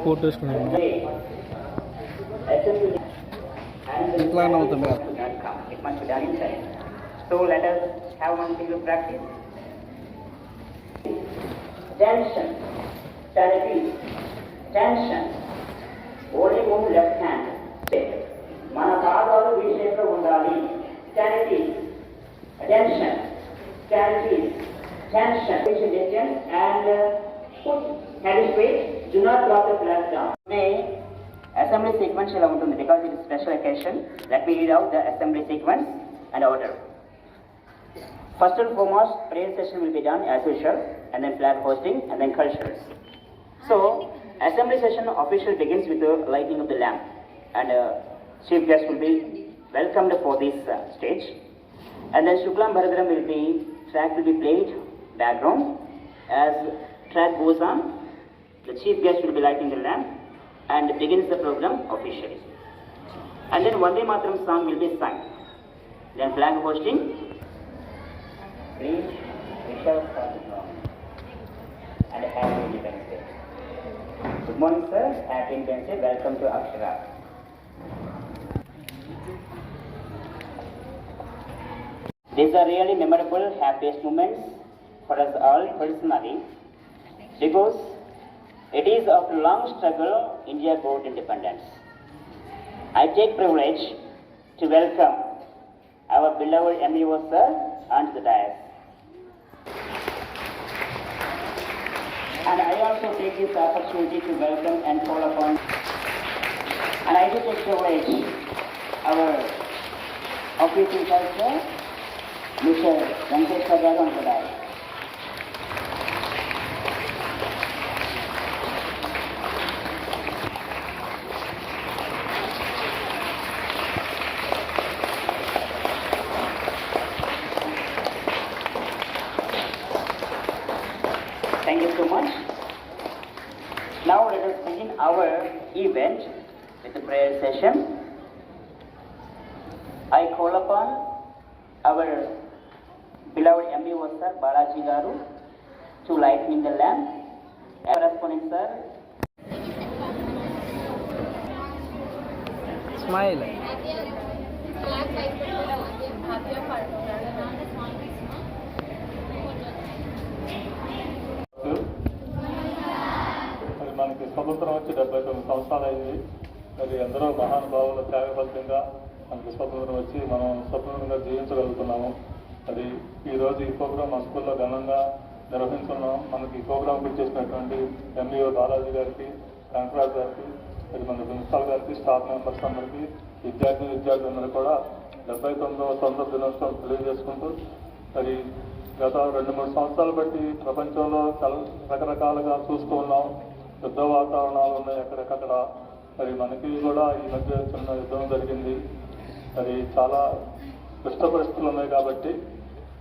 Coat వేసుకున్నాను ఇట్లానే అవుతుంది కదా. So let us have one single practice. Tension, charity, tension. Only move left hand. మన పాదాలు ఈ షేప్ లో ఉండాలి. Charity, attention, charity, tension. Attention and put hand straight. Do not drop the flag down. Today, assembly sequence ఇలా ఉంటుంది because it is special occasion. Let me read out the assembly sequence and order. First and foremost, prayer session will be done as usual, and then flag hosting, and then cultures. So, assembly session officially begins with the lighting of the lamp, and chief guest will be welcomed for this stage. And then Shuklam Bharadram track will be played background. As track goes on, the chief guest will be lighting the lamp and begins the program officially. And then Vande Mataram song will be sung. Then flag hosting. Please, Vishal and Happy Independence Day. Good morning, sir. Happy Independence Day. Welcome to Akshara. These are really memorable, happiest moments for us all personally, because it is after long struggle India got independence. I take privilege to welcome our beloved MEO sir onto the dais. And I also take this opportunity to welcome and call upon, and I do take privilege our official culture, Mr. Venkatesh Garu on the dais. Thank you so much. Now let us begin our event with the prayer session. I call upon our beloved MEO sir Balaji Garu to lighten the lamp. Corresponding sir. Smile. మనకి స్వతంత్రం వచ్చి 79 సంవత్సరాలు అయింది. మరి ఎందరో మహానుభావుల త్యాగ ఫలితంగా మనకి స్వతంత్రం వచ్చి మనం స్వతంత్రంగా జీవించగలుగుతున్నాము. మరి ఈరోజు ఈ ప్రోగ్రాం మా స్కూల్లో ఘనంగా నిర్వహించున్నాం. మనకి ఈ ప్రోగ్రాంకి చేసినటువంటి MEO బాలాజీ గారికి, వెంకటరాజు గారికి, మరి మన ప్రిన్సిపాల్ గారికి, స్టాఫ్ మెంబర్స్ అందరికీ, విద్యార్థులందరూ కూడా 79వ స్వతంత్ర దినోత్సవం తెలియజేసుకుంటూ, మరి గత 2-3 సంవత్సరాలు బట్టి ప్రపంచంలో రకరకాలుగా చూస్తూ ఉన్నాం. యుద్ధ వాతావరణాలు ఉన్నాయి ఎక్కడెక్కడ. మరి మనకి కూడా ఈ మధ్య చిన్న యుద్ధం జరిగింది. మరి చాలా క్లిష్ట పరిస్థితులు ఉన్నాయి కాబట్టి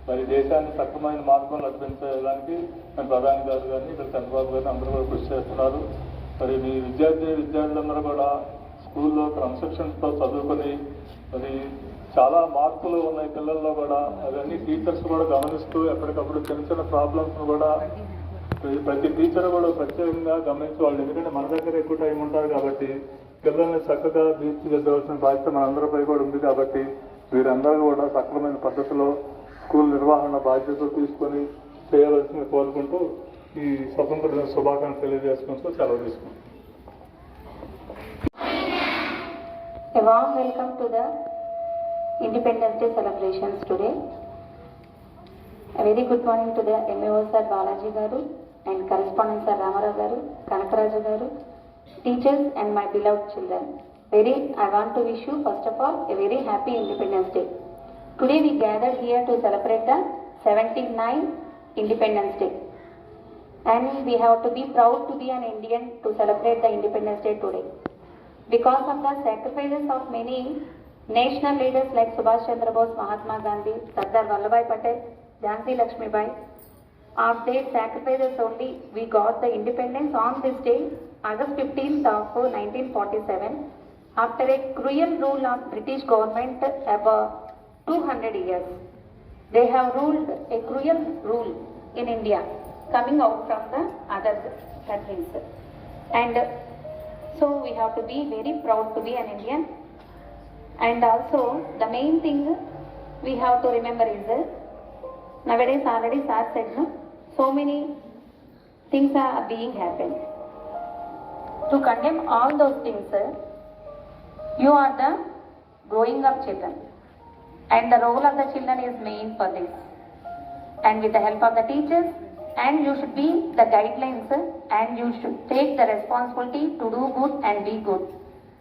మరి దేశాన్ని సక్రమైన మార్గం నడిపించడానికి మన ప్రధాని గారు కానీ, ఇక్కడ చంద్రబాబు గారిని అందరూ కూడా కృషి చేస్తున్నారు. మరి మీ విద్యార్థులందరూ కూడా స్కూల్లో క్రమశిక్షణతో చదువుకొని మరి చాలా మార్పులు ఉన్నాయి పిల్లల్లో కూడా. అవన్నీ టీచర్స్ కూడా గమనిస్తూ ఎప్పటికప్పుడు చిన్న చిన్న ప్రాబ్లమ్స్ను కూడా ప్రతి టీచర్ కూడా ప్రత్యేకంగా గమనించి వాళ్ళు, ఎందుకంటే మన దగ్గర ఎక్కువ టైం ఉంటారు కాబట్టి పిల్లల్ని చక్కగా తీర్చిదిద్దవలసిన బాధ్యత మనందరిపై కూడా ఉంది. కాబట్టి వీరందరూ కూడా సక్రమైన పద్ధతిలో స్కూల్ నిర్వహణ బాధ్యత తీసుకొని చేయవలసింది కోరుకుంటూ ఈ స్వతంత్ర దిన శుభాకాంక్షలు తెలియజేసుకుంటూ సెలవు తీసుకుంటాం. A warm welcome to the Independence Day celebrations today. A very good morning to the MEO sir Balaji Garu and correspondent sir Ramarao Garu, Kanakaraju Garu, teachers and my beloved children. I want to wish you first of all a very happy Independence Day. Today we gathered here to celebrate the 79th Independence Day. And we have to be proud to be an Indian to celebrate the Independence Day today. Because of the sacrifices of many national leaders like Subhash Chandra Bose, Mahatma Gandhi, Sardar Vallabhbhai Patel, Jhansi Lakshmibai, of their sacrifices only we got the independence on this day, August 15th of 1947, after a cruel rule of British government about 200 years. They have ruled a cruel rule in India, coming out from the other countries. And So we have to be very proud to be an Indian. And also the main thing we have to remember is that nowadays already sir said, no, so many things are being happened. To condemn all those things, you are the growing up children, and the role of the children is main for this. And with the help of the teachers, and you should be the guidelines, and you should take the responsibility to do good and be good,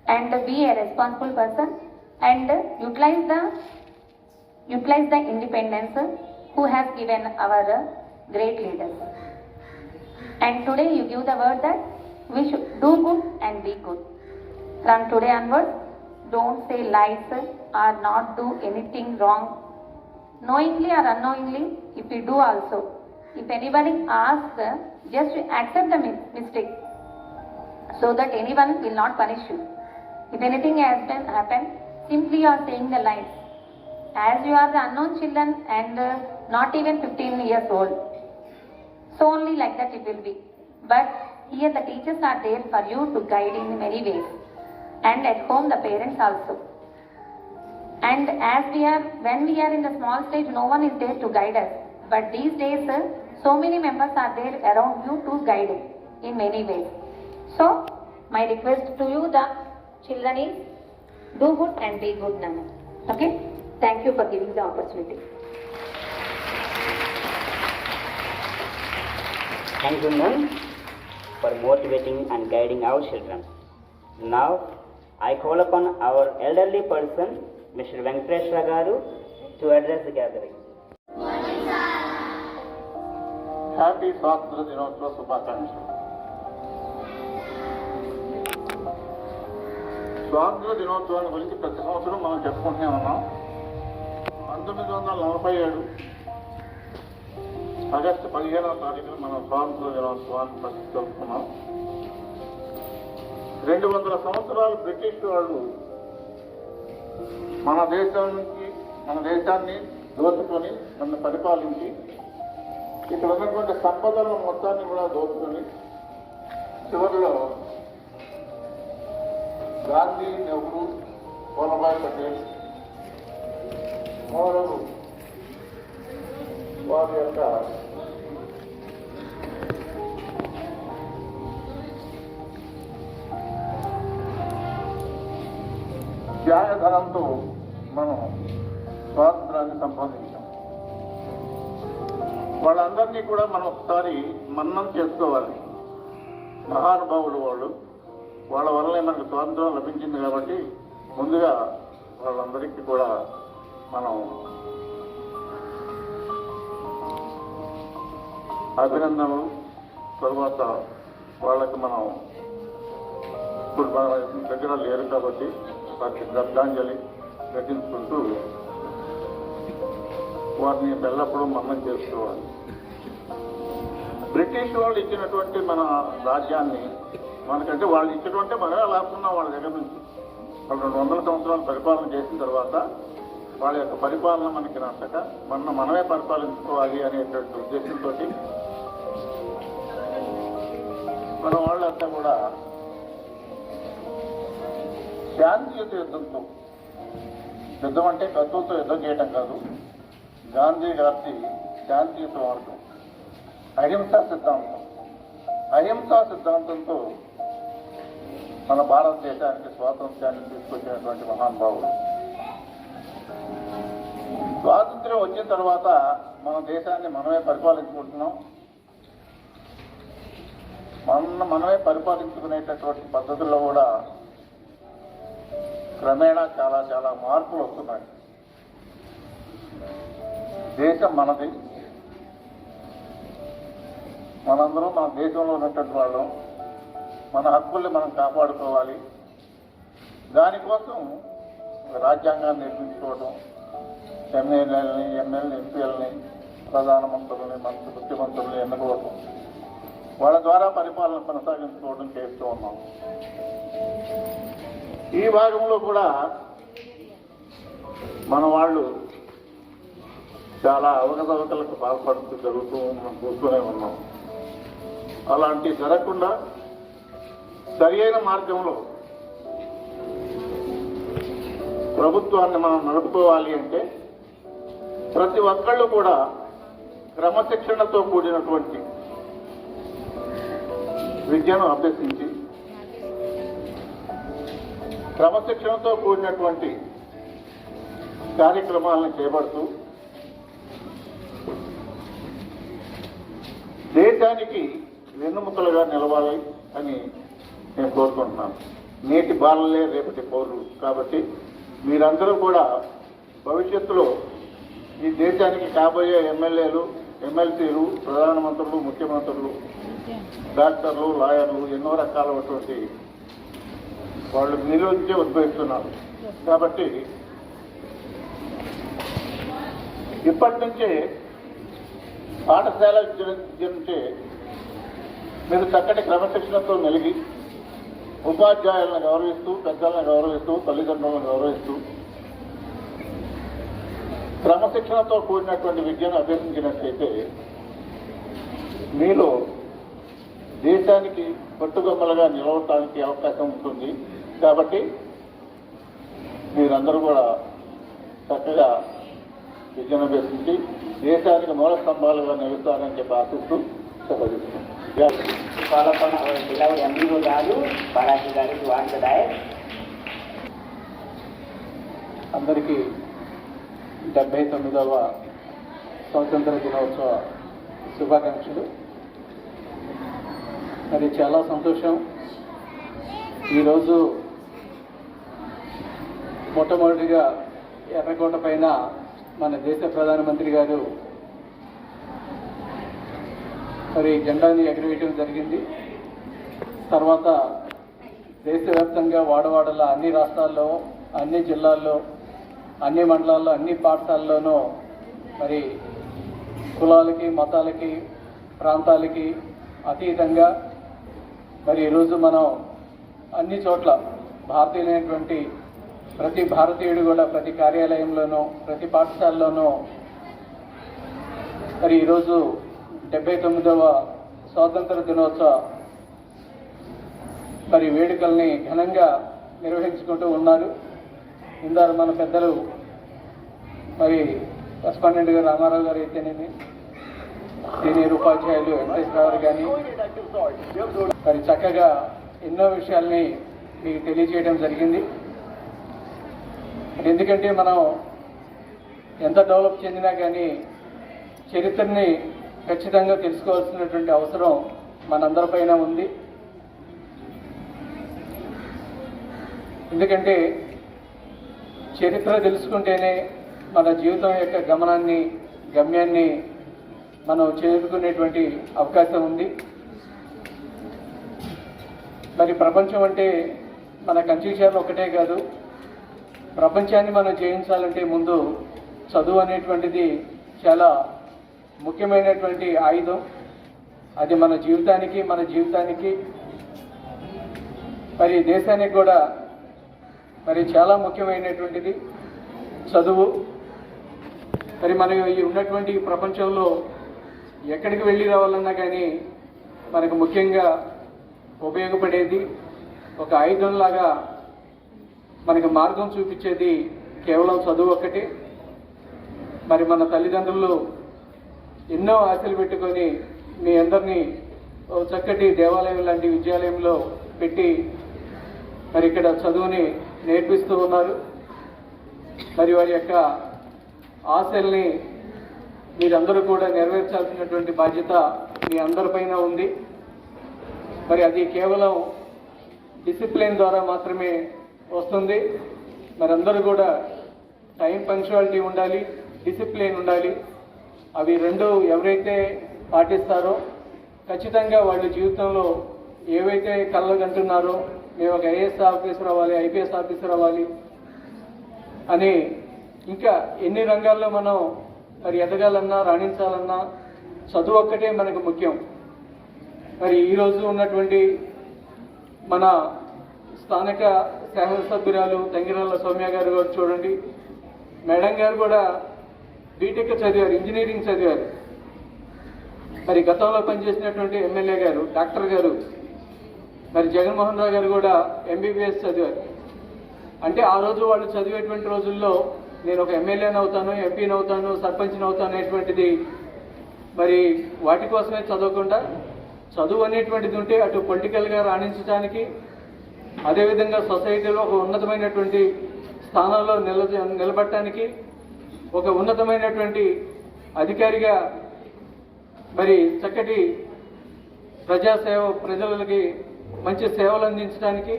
and be a responsible person, and utilize the independence who has given our great leaders. And today you give the word that we should do good and be good. From today onwards, don't say lies or not do anything wrong, knowingly or unknowingly. If you do also, if anybody asks, just accept the mistake, so that anyone will not punish you. If anything has been happened, simply you are saying the lies, as you are the unknown children and not even 15 years old. So only like that it will be. But here the teachers are there for you to guide in many ways, and at home the parents also. And as when we are in the small stage, no one is there to guide us. But these days, so many members are there around you to guide in many ways. So my request to you, the children, is do good and be good now. Okay? Thank you for giving the opportunity. Thank you, ma'am, for motivating and guiding our children. Now, I call upon our elderly person, Mr. Venkateshwara Garu, to address the gathering. Happy స్వాతంత్ర దినోత్సవ శుభాకాంక్షలు. స్వాతంత్ర దినోత్సవాన్ని గురించి ప్రతి సంవత్సరం మనం చెప్పుకుంటూనే ఉన్నాం. 1947 ఆగస్టు 15వ తారీఖున మనం స్వాతంత్ర దినోత్సవాన్ని జరుపుకున్నాం. 200 సంవత్సరాలు బ్రిటిష్ వాళ్ళు మన దేశాన్ని దోచుకొని నన్ను పరిపాలించి ఇక్కడ ఉన్నటువంటి సంపదలను మొత్తాన్ని కూడా దోచుకొని చివరిలో గాంధీ, నెహ్రూ, వల్లభాయ్ పటేల్ మొదలగు వారి యొక్క త్యాగధనంతో మనం స్వాతంత్రాన్ని సంపాదించాం. వాళ్ళందరినీ కూడా మనం ఒకసారి మన్నం చేసుకోవాలి. మహానుభావులు వాళ్ళ వల్లనే మనకు స్వాతంత్రం లభించింది కాబట్టి ముందుగా వాళ్ళందరికీ కూడా మనం అభినందనలు, తర్వాత వాళ్ళకి మనం ఇప్పుడు మన దగ్గర లేరు కాబట్టి వారికి శ్రద్ధాంజలి ఘటించుకుంటూ వారిని ఎల్లప్పుడూ మన్నం చేసుకోవాలి. బ్రిటిష్ వాళ్ళు ఇచ్చినటువంటి మన రాజ్యాన్ని మనకంటే వాళ్ళు ఇచ్చినటువంటి మనమే లాక్కున్నాం వాళ్ళ దగ్గర నుంచి. వాళ్ళు 200 సంవత్సరాలు పరిపాలన చేసిన తర్వాత వాళ్ళ యొక్క పరిపాలన మనకి నచ్చక మనమే పరిపాలించుకోవాలి అనేటువంటి ఉద్దేశంతో మన వాళ్ళంతా కూడా శాంతియుత యుద్ధంతో, యుద్ధం అంటే కత్తులతో యుద్ధం చేయటం కాదు, గాంధీ గారి శాంతియుత మార్గం, అహింసా సిద్ధాంతంతో మన భారతదేశానికి స్వాతంత్ర్యాన్ని తీసుకొచ్చినటువంటి మహానుభావులు. స్వాతంత్ర్యం వచ్చిన తర్వాత మన దేశాన్ని మనమే పరిపాలించుకుంటున్నాం. మనమే పరిపాలించుకునేటటువంటి పద్ధతుల్లో కూడా క్రమేణా చాలా మార్పులు వస్తున్నాయి. దేశం మనది, మనందరం మన దేశంలో ఉన్నటువంటి వాళ్ళం. మన హక్కుల్ని మనం కాపాడుకోవాలి. దానికోసం రాజ్యాంగాన్ని నిర్మించుకోవడం, ఎమ్మెల్యేలని, ఎంపీలని, ప్రధానమంత్రులని, ముఖ్యమంత్రులని ఎన్నుకోవడం, వాళ్ళ ద్వారా పరిపాలన కొనసాగించుకోవడం చేస్తూ ఉన్నాం. ఈ భాగంలో కూడా మన వాళ్ళు చాలా అవకతవకలకు పాల్పడుతూ జరుగుతూ మనం చూస్తూనే ఉన్నాం. అలాంటివి జరగకుండా సరియైన మార్గంలో ప్రభుత్వాన్ని మనం నడుపుకోవాలి అంటే ప్రతి ఒక్కళ్ళు కూడా క్రమశిక్షణతో కూడినటువంటి విద్యను అభ్యసించి క్రమశిక్షణతో కూడినటువంటి కార్యక్రమాలను చేపడుతూ దేశానికి వెన్నుముకలుగా నిలవాలి అని నేను కోరుకుంటున్నాను. నేటి బాలలే రేపటి పౌరులు కాబట్టి మీరందరూ కూడా భవిష్యత్తులో ఈ దేశానికి కాబోయే ఎమ్మెల్యేలు, ఎమ్మెల్సీలు, ప్రధానమంత్రులు, ముఖ్యమంత్రులు, డాక్టర్లు, లాయర్లు ఎన్నో రకాలైనటువంటి వాళ్ళు మీలో నుంచే ఉద్భవిస్తున్నారు. కాబట్టి ఇప్పటి నుంచే పాఠశాల విద్య నుంచే మీరు చక్కటి క్రమశిక్షణతో మెలిగి ఉపాధ్యాయులను గౌరవిస్తూ, పెద్దలను గౌరవిస్తూ, తల్లిదండ్రులను గౌరవిస్తూ క్రమశిక్షణతో కూడినటువంటి విద్యను అభ్యసించినట్లయితే మీలో దేశానికి పట్టుగొమ్మలుగా నిలవటానికి అవకాశం ఉంటుంది. కాబట్టి మీరందరూ కూడా చక్కగా విద్యను అభ్యసించి దేశానికి మూల స్తంభాలుగా నిలుస్తారని చెప్పి ఆశిస్తూ సెలవుస్తున్నాను. పాలకొండ జిల్లా ఎంఈఓ గారు బాలాజీ గారు వార్తదాయక్. అందరికీ 79వ స్వాతంత్ర దినోత్సవ శుభాకాంక్షలు. మరి చాలా సంతోషం. ఈరోజు మొట్టమొదటిగా ఎర్రకోట పైన మన దేశ ప్రధానమంత్రి గారు మరి జెండాని ఎగరవేయడం జరిగింది. తర్వాత దేశవ్యాప్తంగా వాడవాడల అన్ని రాష్ట్రాల్లో, అన్ని జిల్లాల్లో, అన్ని మండలాల్లో, అన్ని పాఠశాలల్లోనూ మరి కులాలకి, మతాలకి, ప్రాంతాలకి అతీతంగా మరి ఈరోజు మనం అన్ని చోట్ల భారతీయులైనటువంటి ప్రతి భారతీయుడు కూడా ప్రతి కార్యాలయంలోనూ, ప్రతి పాఠశాలలోనూ మరి ఈరోజు 79వ స్వాతంత్ర దినోత్సవ మరి వేడుకల్ని ఘనంగా నిర్వహించుకుంటూ ఉన్నారు. ఇందాక మన పెద్దలు మరి కరస్పాండెంట్ గారు రామారావు గారు అయితేనేమి, సీనియర్ ఉపాధ్యాయులు వెంకటేశ్వర గారు కానీ మరి చక్కగా ఎన్నో విషయాల్ని మీకు తెలియజేయడం జరిగింది. ఎందుకంటే మనం ఎంత డెవలప్ చెందినా కానీ చరిత్రని ఖచ్చితంగా తెలుసుకోవాల్సినటువంటి అవసరం మనందరిపైన ఉంది. ఎందుకంటే చరిత్ర తెలుసుకుంటేనే మన జీవితం యొక్క గమ్యాన్ని మనం చేరుకునేటువంటి అవకాశం ఉంది. మరి ప్రపంచం అంటే మన కంచిచర్ల ఒకటే కాదు, ప్రపంచాన్ని మనం జయించాలంటే ముందు చదువు అనేటువంటిది చాలా ముఖ్యమైనటువంటి ఆయుధం. అది మన జీవితానికి మరి దేశానికి కూడా మరి చాలా ముఖ్యమైనటువంటిది చదువు. మరి మనం ఈ ఉన్నటువంటి ప్రపంచంలో ఎక్కడికి వెళ్ళి రావాలన్నా కానీ మనకు ముఖ్యంగా ఉపయోగపడేది ఒక ఆయుధంలాగా మనకు మార్గం చూపించేది కేవలం చదువు ఒక్కటే. మరి మన తల్లిదండ్రులు ఎన్నో ఆశలు పెట్టుకొని మీ అందరినీ చక్కటి దేవాలయం లాంటి విద్యాలయంలో పెట్టి మరి ఇక్కడ చదువుని నేర్పిస్తూ ఉన్నారు. మరి వారి యొక్క ఆశల్ని మీరందరూ కూడా నెరవేర్చాల్సినటువంటి బాధ్యత మీ అందరిపైన ఉంది. మరి అది కేవలం డిసిప్లిన్ ద్వారా మాత్రమే వస్తుంది. మరి అందరూ కూడా టైం పంక్చువాలిటీ ఉండాలి, డిసిప్లిన్ ఉండాలి. అవి రెండు ఎవరైతే పాటిస్తారో ఖచ్చితంగా వాళ్ళ జీవితంలో ఏవైతే కళ్ళగంటున్నారో మేము ఒక ఐఏఎస్ ఆఫీసర్ అవ్వాలి, ఐపీఎస్ ఆఫీసర్ అవ్వాలి అని ఇంకా ఎన్ని రంగాల్లో మనం మరి ఎదగాలన్నా రాణించాలన్నా చదువు ఒక్కటే మనకు ముఖ్యం. మరి ఈరోజు ఉన్నటువంటి మన స్థానిక శాసనసభ్యురాలు తంగిరాల సౌమ్య గారు కూడా చూడండి, మేడం గారు కూడా బీటెక్ చదివారు, ఇంజనీరింగ్ చదివారు. మరి గతంలో పనిచేసినటువంటి ఎమ్మెల్యే గారు, డాక్టర్ గారు మరి జగన్మోహన్ రావు గారు కూడా ఎంబీబీఎస్ చదివారు. అంటే ఆ రోజు వాళ్ళు చదివేటువంటి రోజుల్లో నేను ఒక ఎమ్మెల్యేని అవుతాను, ఎంపీని అవుతాను, సర్పంచ్ని అవుతాను అనేటువంటిది మరి వాటి కోసమే చదవకుండా చదువు అనేటువంటిది ఉంటే అటు పొలిటికల్గా రాణించడానికి, అదేవిధంగా సొసైటీలో ఒక ఉన్నతమైనటువంటి స్థానంలో నిలబడటానికి, ఒక ఉన్నతమైనటువంటి అధికారిగా మరి చక్కటి ప్రజాసేవ, ప్రజలకి మంచి సేవలు అందించడానికి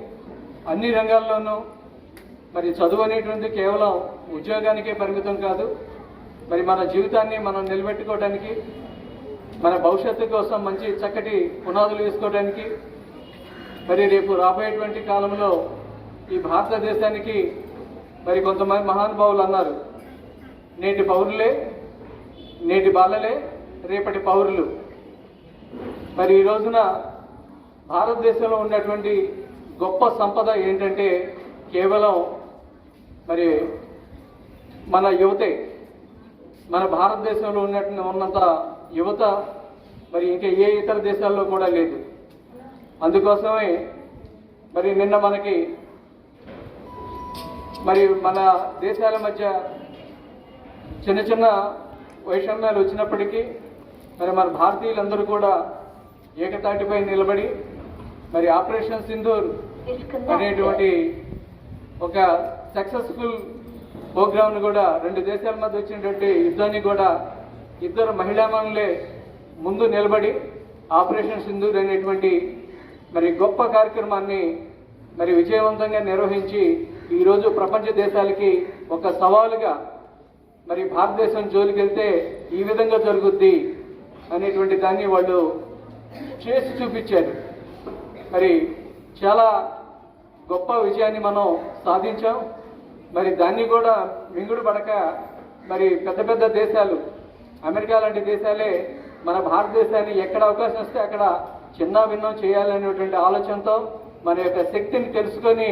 అన్ని రంగాల్లోనూ మరి చదువు అనేటువంటి కేవలం ఉద్యోగానికే పరిమితం కాదు. మరి మన జీవితాన్ని మనం నిలబెట్టుకోవడానికి, మన భవిష్యత్తు కోసం మంచి చక్కటి పునాదులు వేసుకోవడానికి, మరి రేపు రాబోయేటువంటి కాలంలో ఈ భారతదేశానికి మరి కొంతమంది మహానుభావులు అన్నారు, నేటి పౌరులే, నేటి బాలలే రేపటి పౌరులు. మరి ఈ రోజున భారతదేశంలో ఉన్నటువంటి గొప్ప సంపద ఏంటంటే కేవలం మరి మన యువతే. మన భారతదేశంలో ఉన్నంత యువత మరి ఇంకా ఏ ఇతర దేశాల్లో కూడా లేదు. అందుకోసమే మరి నిన్న మనకి మరి మన దేశాల మధ్య చిన్న చిన్న వైషమ్యాలు వచ్చినప్పటికీ మరి మన భారతీయులందరూ కూడా ఏకతాటిపై నిలబడి మరి ఆపరేషన్ సింధూర్ అనేటువంటి ఒక సక్సెస్ఫుల్ ప్రోగ్రామ్ను కూడా, రెండు దేశాల మధ్య వచ్చినటువంటి యుద్ధాన్ని కూడా ఇద్దరు మహిళామణులే ముందు నిలబడి ఆపరేషన్ సింధూర్ అనేటువంటి మరి గొప్ప కార్యక్రమాన్ని మరి విజయవంతంగా నిర్వహించి ఈరోజు ప్రపంచ దేశాలకి ఒక సవాలుగా మరి భారతదేశం జోలికి వెళ్తే ఈ విధంగా జరుగుద్ది అనేటువంటి దాన్ని వాళ్ళు చేసి చూపించారు. మరి చాలా గొప్ప విజయాన్ని మనం సాధించాం. మరి దాన్ని కూడా మింగుడు పడక మరి పెద్ద పెద్ద దేశాలు, అమెరికా లాంటి దేశాలే మన భారతదేశాన్ని ఎక్కడ అవకాశం వస్తే అక్కడ చిన్న భిన్నం చేయాలనేటువంటి ఆలోచనతో మన యొక్క శక్తిని తెలుసుకొని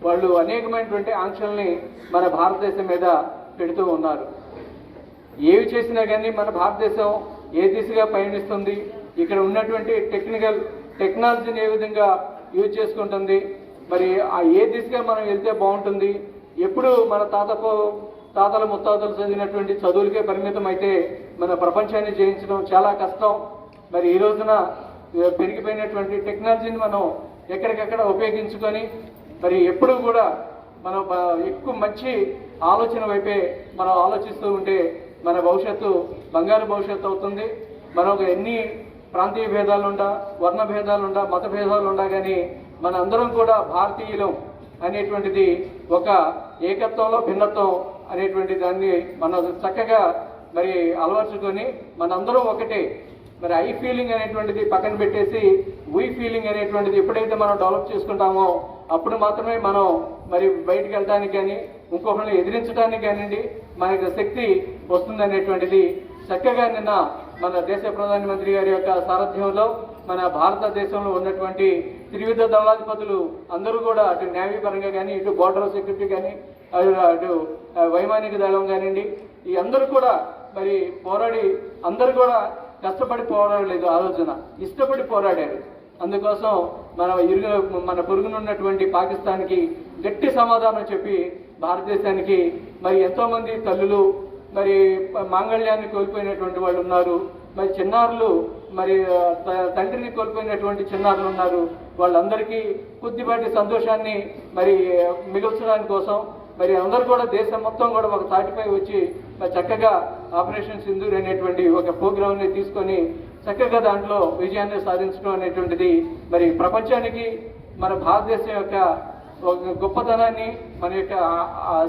వాళ్ళు అనేకమైనటువంటి ఆంక్షల్ని మన భారతదేశం మీద పెడుతూ ఉన్నారు. ఏవి చేసినా కానీ మన భారతదేశం ఏ దిశగా పయనిస్తుంది, ఇక్కడ ఉన్నటువంటి టెక్నాలజీని ఏ విధంగా యూజ్ చేసుకుంటుంది, మరి ఆ ఏ దిశగా మనం వెళ్తే బాగుంటుంది. ఎప్పుడు మన తాతల ముత్తాతలు చదివినటువంటి చదువులకే పరిమితం అయితే మన ప్రపంచాన్ని జయించడం చాలా కష్టం. మరి ఈ రోజున పెరిగిపోయినటువంటి టెక్నాలజీని మనం ఎక్కడికక్కడ ఉపయోగించుకొని మరి ఎప్పుడూ కూడా మనం ఎక్కువ మంచి ఆలోచన వైపే మనం ఆలోచిస్తూ ఉంటే మన భవిష్యత్తు బంగారు భవిష్యత్తు అవుతుంది. మనం ఎన్ని ప్రాంతీయ భేదాలుండా, వర్ణ భేదాలుండా, మత భేదాలుండా కానీ మన అందరం కూడా భారతీయులం అనేటువంటిది ఒక ఏకత్వంలో భిన్నత్వం అనేటువంటి దాన్ని మనం చక్కగా మరి అలవర్చుకొని మనందరం ఒకటే. మరి ఐ ఫీలింగ్ అనేటువంటిది పక్కన పెట్టేసి వీ ఫీలింగ్ అనేటువంటిది ఎప్పుడైతే మనం డెవలప్ చేసుకుంటామో అప్పుడు మాత్రమే మనం మరి బయటికి వెళ్ళడానికి కానీ ఇంకొకరిని ఎదిరించడానికి కానివ్వండి మనకి శక్తి వస్తుంది అనేటువంటిది చక్కగా నిన్న మన దేశ ప్రధానమంత్రి గారి యొక్క సారథ్యంలో మన భారతదేశంలో ఉన్నటువంటి త్రివిధ దళాధిపతులు అందరూ కూడా అటు నేవీ పరంగా కానీ, ఇటు బోర్డర్ సెక్యూరిటీ కానీ, అటు వైమానిక దళం కానివ్వండి, ఈ అందరూ కూడా మరి పోరాడి, అందరూ కూడా కష్టపడి పోరాడలేదు, ఆలోచన ఇష్టపడి పోరాడారు. అందుకోసం మన పొరుగునున్నటువంటి పాకిస్తాన్కి గట్టి సమాధానం చెప్పి భారతదేశానికి మరి ఎంతోమంది తల్లులు మరి మాంగళ్యాన్ని కోల్పోయినటువంటి వాళ్ళు ఉన్నారు, మరి చిన్నారులు మరి తండ్రిని కోల్పోయినటువంటి చిన్నారులు ఉన్నారు. వాళ్ళందరికీ కొద్దిపాటి సంతోషాన్ని మరి మిగల్చడానికి కోసం మరి అందరూ కూడా దేశం మొత్తం కూడా ఒక తాటిపై వచ్చి చక్కగా ఆపరేషన్ సింధూర్ అనేటువంటి ఒక ప్రోగ్రామ్ని తీసుకొని చక్కగా దాంట్లో విజయాన్ని సాధించడం అనేటువంటిది మరి ప్రపంచానికి మన భారతదేశం యొక్క ఒక గొప్పతనాన్ని, మన యొక్క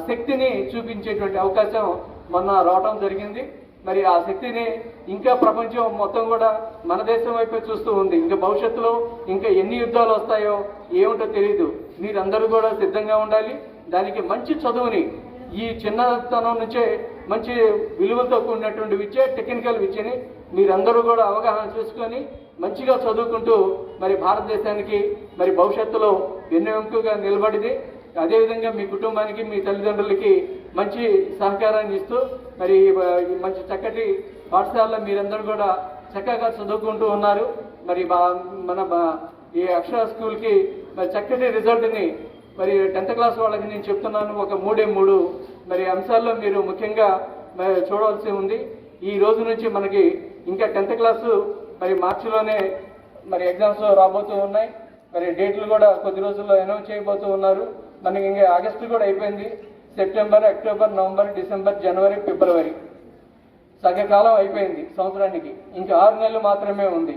శక్తిని చూపించేటువంటి అవకాశం మొన్న రావడం జరిగింది. మరి ఆ శక్తిని ఇంకా ప్రపంచం మొత్తం కూడా మన దేశం వైపే చూస్తూ ఉంది. ఇంకా భవిష్యత్తులో ఇంకా ఎన్ని యుద్ధాలు వస్తాయో ఏమిటో తెలియదు. మీరందరూ కూడా సిద్ధంగా ఉండాలి. దానికి మంచి చదువుని, ఈ చిన్నతనం నుంచే మంచి విలువలతో కూడినటువంటి విద్య, టెక్నికల్ విద్యని మీరందరూ కూడా అవగాహన చేసుకొని మంచిగా చదువుకుంటూ మరి భారతదేశానికి మరి భవిష్యత్తులో వెన్నెముకగా నిలబడిది. అదేవిధంగా మీ కుటుంబానికి, మీ తల్లిదండ్రులకి మంచి సహకారాన్ని ఇస్తూ మరి మంచి చక్కటి పాఠశాలలో మీరందరూ కూడా చక్కగా చదువుకుంటూ ఉన్నారు. మరి మన ఈ అక్షర స్కూల్కి మరి చక్కటి రిజల్ట్ని మరి 10th క్లాస్ వాళ్ళకి నేను చెప్తున్నాను. ఒక 3 మరి అంశాల్లో మీరు ముఖ్యంగా మరి చూడవలసి ఉంది. ఈ రోజు నుంచి మనకి ఇంకా 10th క్లాసు మరి మార్చిలోనే మరి ఎగ్జామ్స్ రాబోతూ ఉన్నాయి. మరి డేట్లు కూడా కొద్ది రోజుల్లో అనౌన్స్ చేయబోతూ ఉన్నారు. మనకి ఇంకా ఆగస్టు కూడా అయిపోయింది. సెప్టెంబర్, అక్టోబర్, నవంబర్, డిసెంబర్, జనవరి, ఫిబ్రవరి సగకాలం అయిపోయింది సంవత్సరానికి. ఇంకా 6 నెలలు మాత్రమే ఉంది.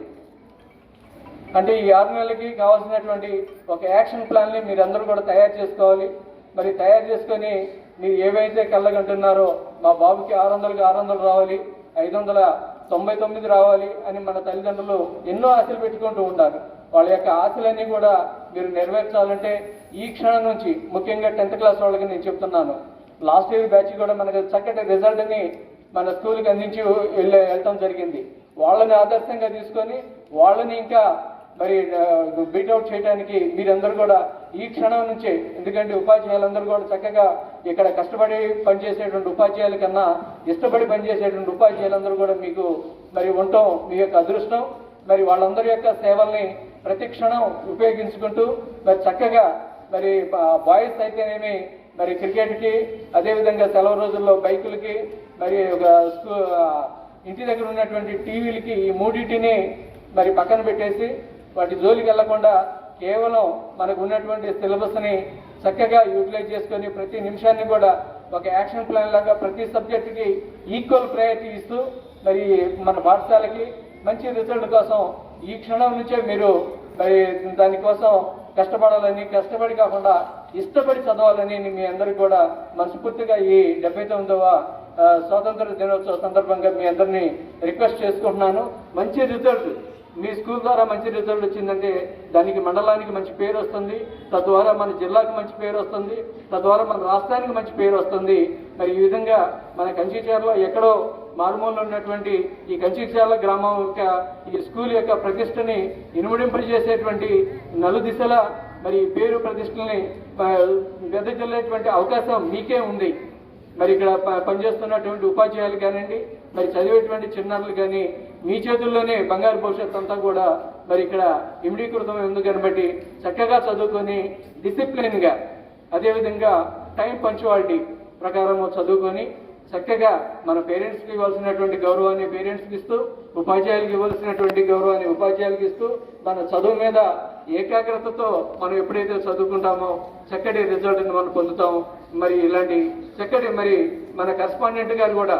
అంటే ఈ 6 నెలలకి కావాల్సినటువంటి ఒక యాక్షన్ ప్లాన్ని మీరందరూ కూడా తయారు చేసుకోవాలి. మరి తయారు చేసుకొని మీరు ఏవైతే కళ్ళగంటున్నారో మా బాబుకి 600కి 600 రావాలి, 599 రావాలి అని మన తల్లిదండ్రులు ఎన్నో ఆశలు పెట్టుకుంటూ ఉంటారు. వాళ్ళ యొక్క ఆశలన్నీ కూడా మీరు నెరవేర్చాలంటే ఈ క్షణం నుంచి ముఖ్యంగా 10th క్లాస్ వాళ్ళకి నేను చెప్తున్నాను. లాస్ట్ ఇయర్ బ్యాచ్ కూడా మనకు చక్కటి రిజల్ట్ని మన స్కూల్కి అందించి వెళ్ళటం జరిగింది. వాళ్ళని ఆదర్శంగా తీసుకొని వాళ్ళని ఇంకా మరి బీట్అవుట్ చేయడానికి మీరందరూ కూడా ఈ క్షణం నుంచే, ఎందుకంటే ఉపాధ్యాయులందరూ కూడా చక్కగా ఇక్కడ కష్టపడి పనిచేసేటువంటి ఉపాధ్యాయుల కన్నా ఇష్టపడి పనిచేసేటువంటి ఉపాధ్యాయులందరూ కూడా మీకు మరి ఉండటం మీ యొక్క అదృష్టం. మరి వాళ్ళందరి యొక్క సేవల్ని ప్రతి క్షణం ఉపయోగించుకుంటూ మరి చక్కగా మరి బాయ్స్ అయితేనేమి మరి క్రికెట్కి, అదేవిధంగా సెలవు రోజుల్లో బైకులకి, మరి ఒక ఇంటి దగ్గర ఉన్నటువంటి టీవీలకి ఈ మూడింటిని మరి పక్కన పెట్టేసి వాటి జోలికి వెళ్లకుండా కేవలం మనకు ఉన్నటువంటి సిలబస్ని చక్కగా యూటిలైజ్ చేసుకొని ప్రతి నిమిషాన్ని కూడా ఒక యాక్షన్ ప్లాన్ లాగా ప్రతి సబ్జెక్టుకి ఈక్వల్ ప్రయారిటీ ఇస్తూ మరి మన పాఠశాలకి మంచి రిజల్ట్ కోసం ఈ క్షణం నుంచే మీరు మరి దానికోసం కష్టపడాలని, కష్టపడి కాకుండా ఇష్టపడి చదవాలని మీ అందరికీ కూడా మనస్ఫూర్తిగా ఈ 79వ స్వాతంత్ర దినోత్సవ సందర్భంగా మీ అందరినీ రిక్వెస్ట్ చేసుకుంటున్నాను. మంచి రిజల్ట్ మీ స్కూల్ ద్వారా మంచి రిజల్ట్ వచ్చిందంటే దానికి మండలానికి మంచి పేరు వస్తుంది, తద్వారా మన జిల్లాకి మంచి పేరు వస్తుంది, తద్వారా మన రాష్ట్రానికి మంచి పేరు వస్తుంది. మరి ఈ విధంగా మన కంచిచర్ల ఎక్కడో మారుమూలలో ఉన్నటువంటి ఈ కంచిచర్ల గ్రామం యొక్క ఈ స్కూల్ యొక్క ప్రతిష్టని ఇనుమడింపజేసేటువంటి నలుదిశల మరి పేరు ప్రతిష్టల్ని వెదజల్లేటువంటి అవకాశం మీకే ఉంది. మరి ఇక్కడ పనిచేస్తున్నటువంటి ఉపాధ్యాయులు కానివ్వండి, మరి చదివేటువంటి చిన్నారులు కానీ మీ చేతుల్లోనే బంగారు భవిష్యత్తు అంతా కూడా మరి ఇక్కడ ఇమిడీకృతం ఎందుకని బట్టి చక్కగా చదువుకొని డిసిప్లిన్గా, అదేవిధంగా టైం పంచువాలిటీ ప్రకారం చదువుకొని చక్కగా మన పేరెంట్స్కి ఇవ్వాల్సినటువంటి గౌరవాన్ని పేరెంట్స్కి ఇస్తూ, ఉపాధ్యాయులకు ఇవ్వాల్సినటువంటి గౌరవాన్ని ఉపాధ్యాయులకు ఇస్తూ, మన చదువు మీద ఏకాగ్రతతో మనం ఎప్పుడైతే చదువుకుంటామో చక్కటి రిజల్ట్ని మనం పొందుతాం. మరి ఇలాంటి చక్కటి మరి మన కరెస్పాండెంట్ గారు కూడా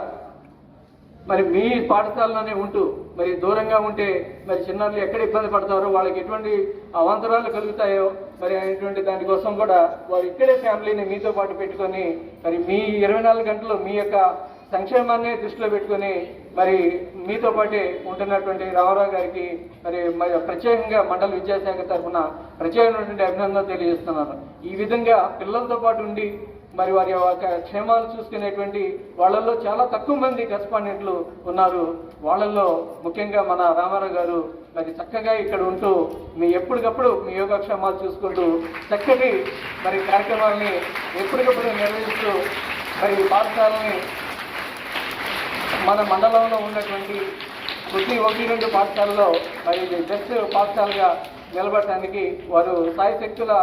మరి మీ పాఠశాలలోనే ఉంటూ మరి దూరంగా ఉంటే మరి చిన్నారులు ఎక్కడ ఇబ్బంది పడతారో, వాళ్ళకి ఎటువంటి అవాంతరాలు కలుగుతాయో మరి అనేటువంటి దానికోసం కూడా వారు ఇక్కడే ఫ్యామిలీని మీతో పాటు పెట్టుకొని మరి మీ 24 గంటలు మీ యొక్క సంక్షేమాన్ని దృష్టిలో పెట్టుకొని మరి మీతో పాటే ఉంటున్నటువంటి రామారావు గారికి మరి ప్రత్యేకంగా మండల విద్యాశాఖ తరఫున ప్రత్యేకమైనటువంటి అభినందనలు తెలియజేస్తున్నాను. ఈ విధంగా పిల్లలతో పాటు ఉండి మరి వారి యొక్క క్షేమాలు చూసుకునేటువంటి వాళ్ళల్లో చాలా తక్కువ మంది కరెస్పాండెంట్లు ఉన్నారు. వాళ్ళల్లో ముఖ్యంగా మన రామారావు గారు మరి చక్కగా ఇక్కడ ఉంటూ మీ ఎప్పటికప్పుడు మీ యోగక్షేమాలు చూసుకుంటూ చక్కటి మరి కార్యక్రమాలని ఎప్పటికప్పుడు నిర్వహిస్తూ మరి పాఠశాలని మన మండలంలో ఉన్నటువంటి ప్రతి 1-2 పాఠశాలలో మరి బెస్ట్ పాఠశాలగా నిలబడటానికి వారు సాయశక్తుల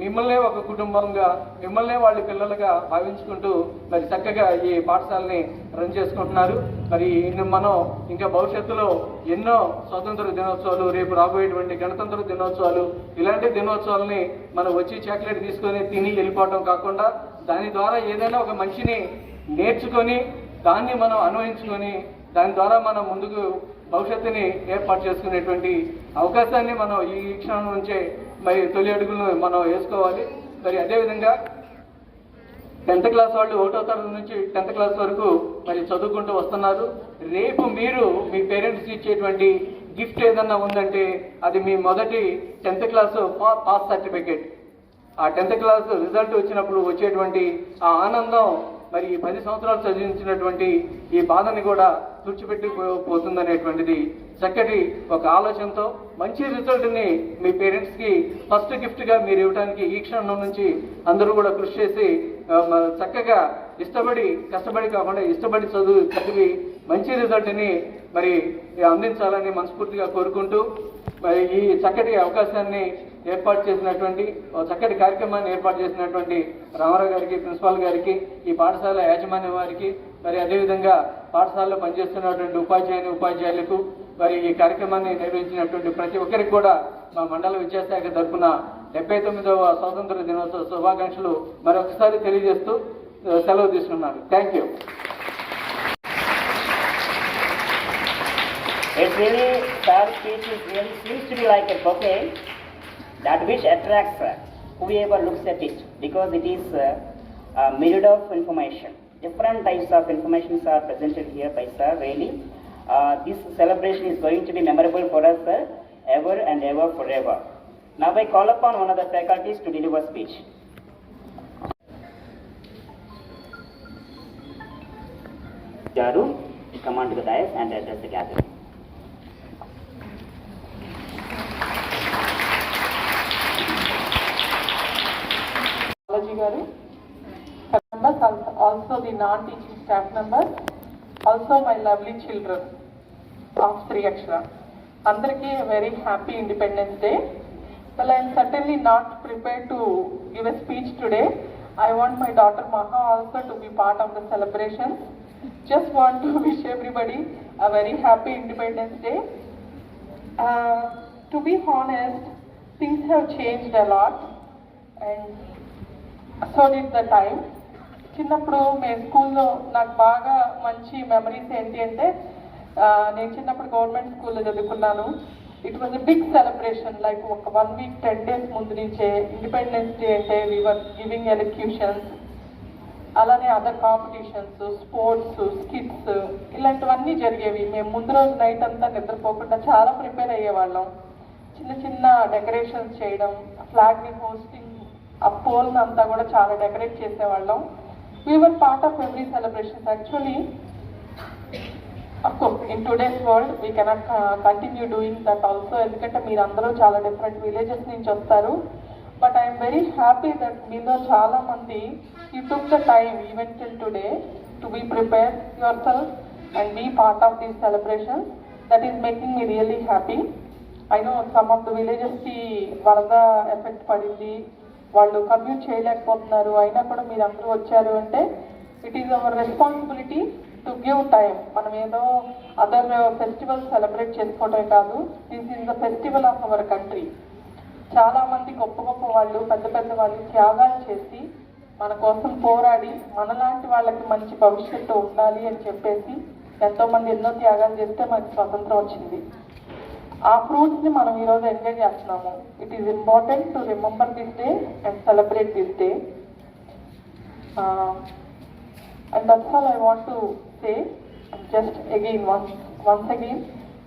మిమ్మల్నే ఒక కుటుంబంగా, మిమ్మల్నే వాళ్ళ పిల్లలుగా భావించుకుంటూ మరి చక్కగా ఈ పాఠశాలని రన్ చేసుకుంటున్నారు. మరి మనం ఇంకా భవిష్యత్తులో ఎన్నో స్వాతంత్ర దినోత్సవాలు, రేపు రాబోయేటువంటి గణతంత్ర దినోత్సవాలు, ఇలాంటి దినోత్సవాలని మనం వచ్చి చాక్లెట్ తీసుకొని తిని వెళ్ళిపోవడం కాకుండా దాని ద్వారా ఏదైనా ఒక మంచిని నేర్చుకొని దాన్ని మనం అన్వయించుకొని దాని ద్వారా మనం ముందుకు భవిష్యత్తుని ఏర్పాటు చేసుకునేటువంటి అవకాశాన్ని మనం ఈ క్షణం నుంచే మరి తొలి అడుగులను మనం వేసుకోవాలి. మరి అదేవిధంగా 10th క్లాస్ వాళ్ళు 1వ తరగతి నుంచి 10th క్లాస్ వరకు మరి చదువుకుంటూ వస్తున్నారు. రేపు మీరు మీ పేరెంట్స్కి ఇచ్చేటువంటి గిఫ్ట్ ఏదన్నా ఉందంటే అది మీ మొదటి 10th క్లాస్ పాస్ సర్టిఫికేట్. ఆ 10th క్లాస్ రిజల్ట్ వచ్చినప్పుడు వచ్చేటువంటి ఆ ఆనందం మరి 10 సంవత్సరాలు చదివించినటువంటి ఈ బాధని కూడా తుడిచిపెట్టిపోతుందనేటువంటిది చక్కటి ఒక ఆలోచనతో మంచి రిజల్ట్ని మీ పేరెంట్స్కి ఫస్ట్ గిఫ్ట్గా మీరు ఇవ్వడానికి ఈ క్షణం నుంచి అందరూ కూడా కృషి చేసి చక్కగా ఇష్టపడి, కష్టపడి కాకుండా ఇష్టపడి చదివి మంచి రిజల్ట్ని మరి అందించాలని మనస్ఫూర్తిగా కోరుకుంటూ మరి ఈ చక్కటి అవకాశాన్ని ఏర్పాటు చేసినటువంటి చక్కటి కార్యక్రమాన్ని ఏర్పాటు చేసినటువంటి రామారావు గారికి, ప్రిన్సిపాల్ గారికి, ఈ పాఠశాల యాజమాన్యం వారికి, మరి అదేవిధంగా పాఠశాలలో పనిచేస్తున్నటువంటి ఉపాధ్యాయులకు, మరి ఈ కార్యక్రమాన్ని నిర్వహించినటువంటి ప్రతి ఒక్కరికి కూడా మా మండల విద్యాశాఖ తరఫున 79వ స్వాతంత్ర దినోత్సవ శుభాకాంక్షలు మరొకసారి తెలియజేస్తూ సెలవు తీసుకున్నాను. Thank you. It really, sir, speech is really seems to be like a bouquet that which attracts whoever looks at it, because it is a myriad of information. Different types of informations are presented here by sir. Really, this celebration is going to be memorable for us, sir, ever and ever forever. Now I call upon one of the faculties to deliver speech. Jaru, come on to the dais and address the gathering. Garu, members, also the non-teaching staff members, also my lovely children of Sri Akshara. Andarki a very happy Independence Day. Well, I am certainly not prepared to give a speech today. I want my daughter Maha also to be part of the celebrations. Just want to wish everybody a very happy Independence Day. To be honest, things have changed a lot, and so did the time. చిన్నప్పుడు మేము స్కూల్లో నాకు బాగా మంచి memories ఏంటి అంటే, నేను చిన్నప్పుడు గవర్నమెంట్ స్కూల్లో చదువుకున్నాను. It was a big celebration, like ఒక 1 వీక్ 10 days ముందు నుంచే ఇండిపెండెన్స్ డే అంటే వీ వర్ గివింగ్ ఎలక్యూషన్స్, అలానే అదర్ కాంపిటీషన్స్, స్పోర్ట్స్, స్కిట్స్ ఇలాంటివన్నీ జరిగేవి. మేము ముందు రోజు నైట్ అంతా నిద్రపోకుండా చాలా ప్రిపేర్ అయ్యేవాళ్ళం. చిన్న చిన్న డెకరేషన్స్ చేయడం, ఫ్లాగ్ని హోస్టింగ్, ఆ పోల్ని అంతా కూడా చాలా డెకరేట్ చేసేవాళ్ళం. We were part of every celebrations. Actually of course in today's world we cannot continue doing that also, ఎందుకంటే మీరు అందరూ చాలా డిఫరెంట్ విలేజెస్ నుంచి వస్తారు. But I'm very happy that మీలో చాలా మంది you took the time even till today to be prepare yourself and be part of these celebrations. That is making me really happy. I know some of the విలేజెస్కి వరద effect పడింది, వాళ్ళు commute చేయలేకపోతున్నారు, అయినా కూడా మీరు అందరూ వచ్చారు అంటే it is our responsibility to give time. మనం ఏదో అదర్ ఫెస్టివల్ సెలబ్రేట్ చేసుకోవటమే కాదు, this is the festival of our country. చాలామంది గొప్ప గొప్ప వాళ్ళు, పెద్ద పెద్ద వాళ్ళు త్యాగాలు చేసి మన కోసం పోరాడి మనలాంటి వాళ్ళకి మంచి భవిష్యత్తు ఉండాలి అని చెప్పేసి ఎంతోమంది ఎన్నో త్యాగాలు చేస్తే మనకి స్వతంత్రం వచ్చింది. ఆ ఫ్రూట్స్ని మనం ఈరోజు ఎంజాయ్ చేస్తున్నాము. It is important to remember this day and celebrate this day. And that's all I want to say. Just again once again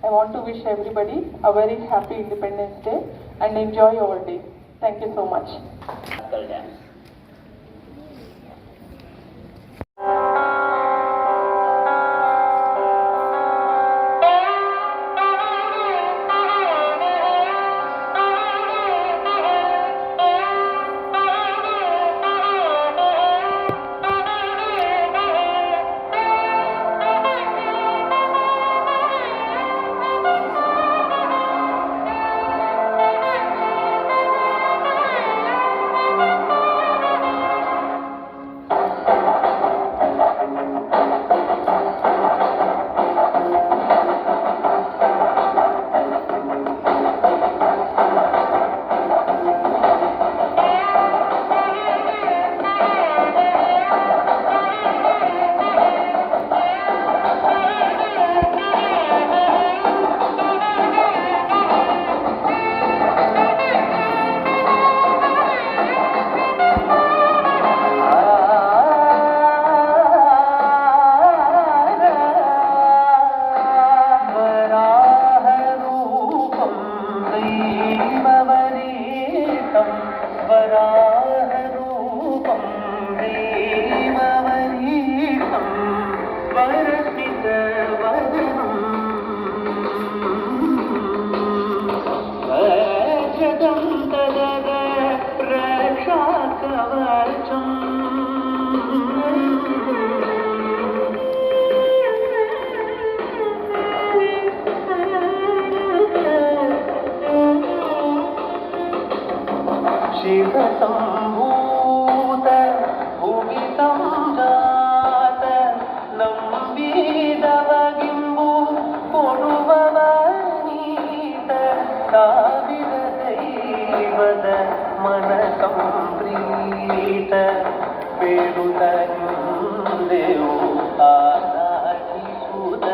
I want to wish everybody a very happy Independence Day and enjoy your day. Thank you so much. ಬೇಡುತ್ತೇವು ಆರಾಧಿಸುವುದ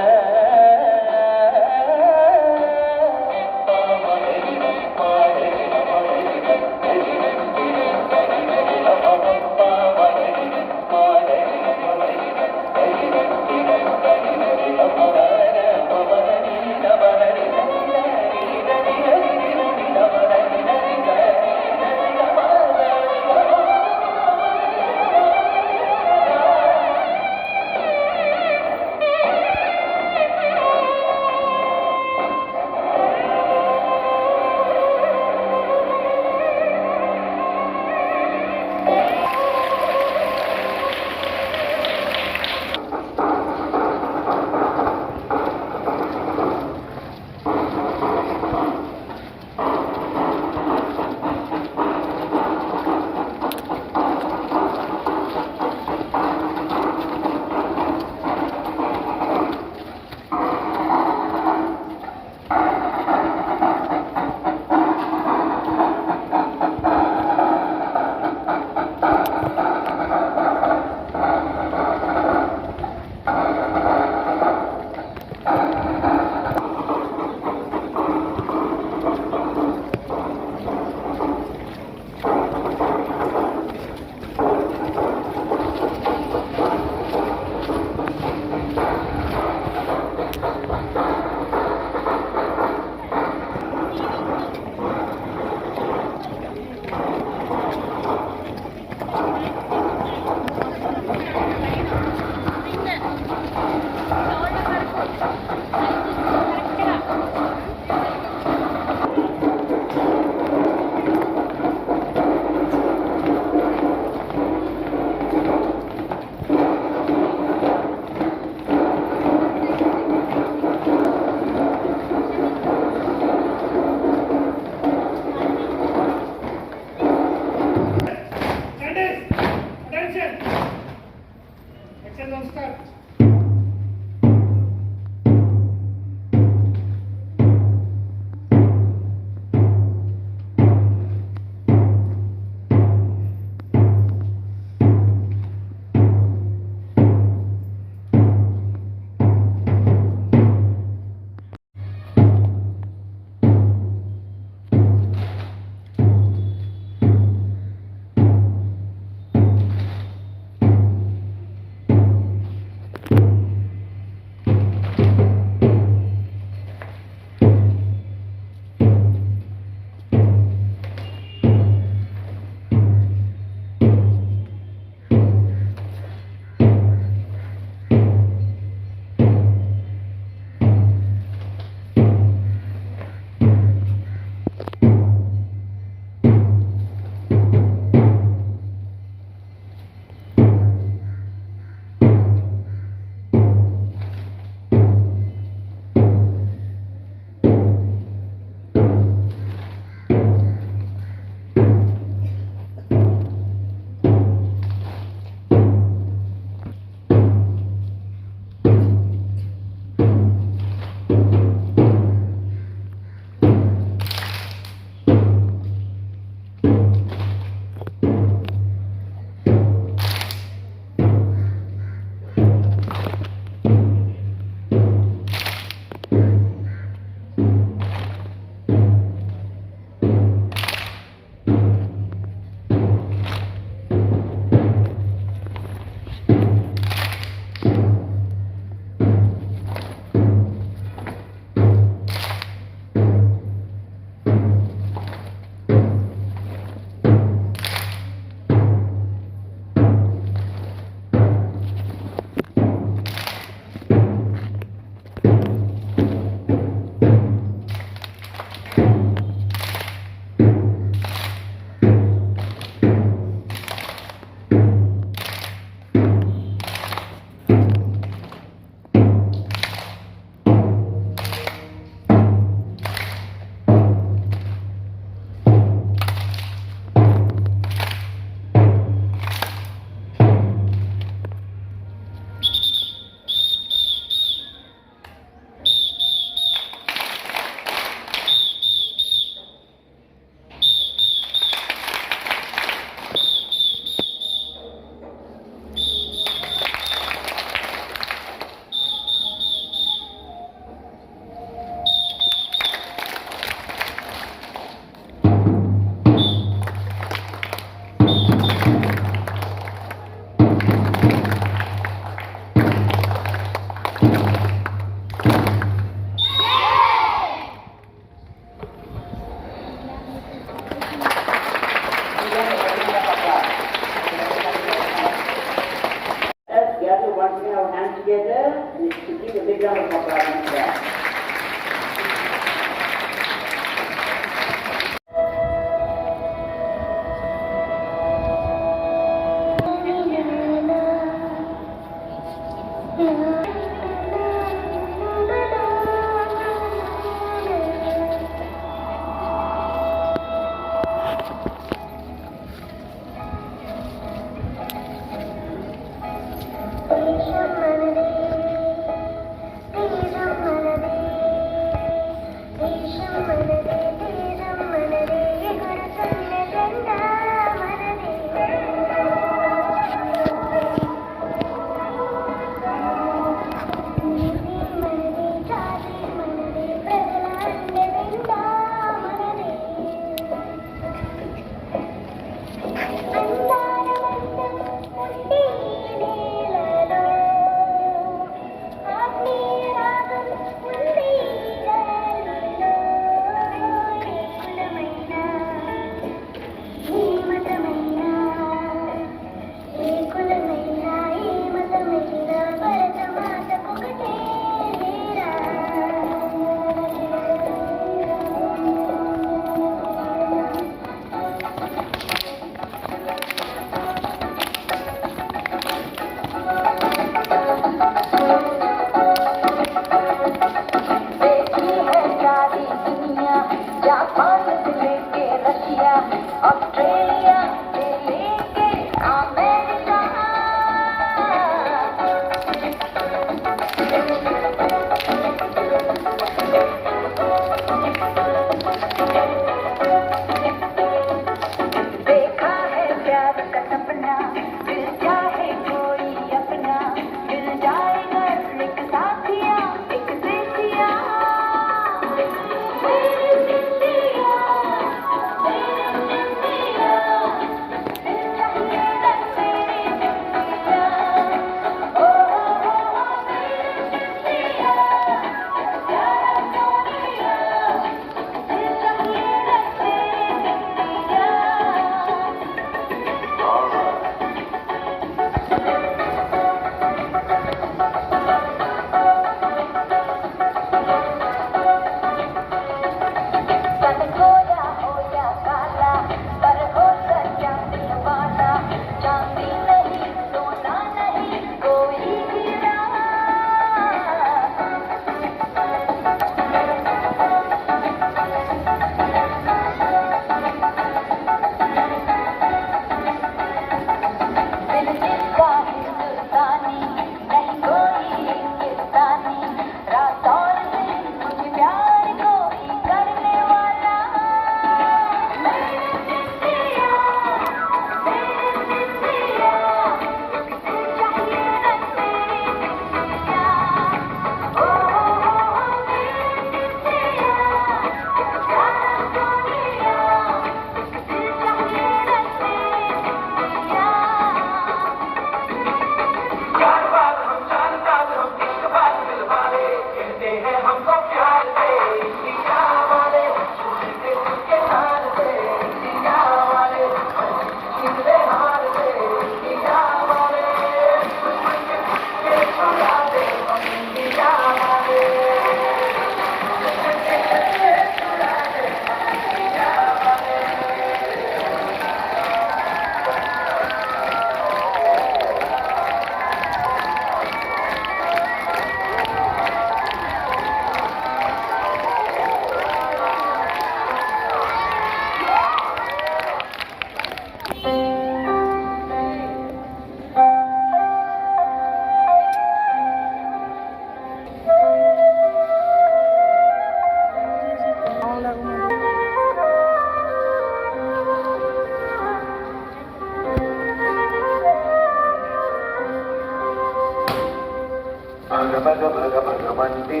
భగ భగ భగమంటే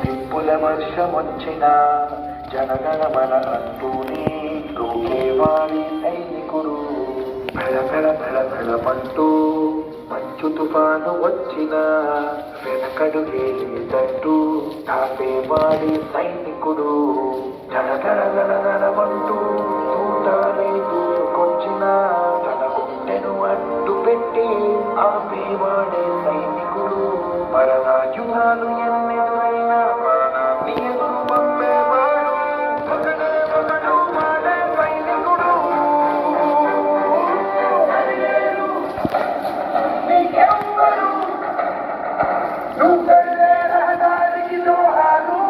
నిప్పుల వర్షమొచ్చిన జనగణమన అంటూనే దూకేవారి సైనికుడు భళ భళ భళ భళమంటూ మంచు తుఫాను వచ్చిన వెనకడుగేలేదంటూ తాపేవాడి సైనికుడు జనగణగణగణమంటూ తూటాలే దూసుకొచ్చిన తన గుండెను అడ్డు పెట్టి ఆపేవాడే సైనికుడు మరణాయుధాలు ఎన్నెదురైనా మరణాన్ని ఎదురు పంపేవాడు ఒకడే ఒకడు వాడే సైనికుడు నీకెవ్వరు నువ్వెళ్ళే రహదారికి దోహాలు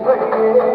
करिए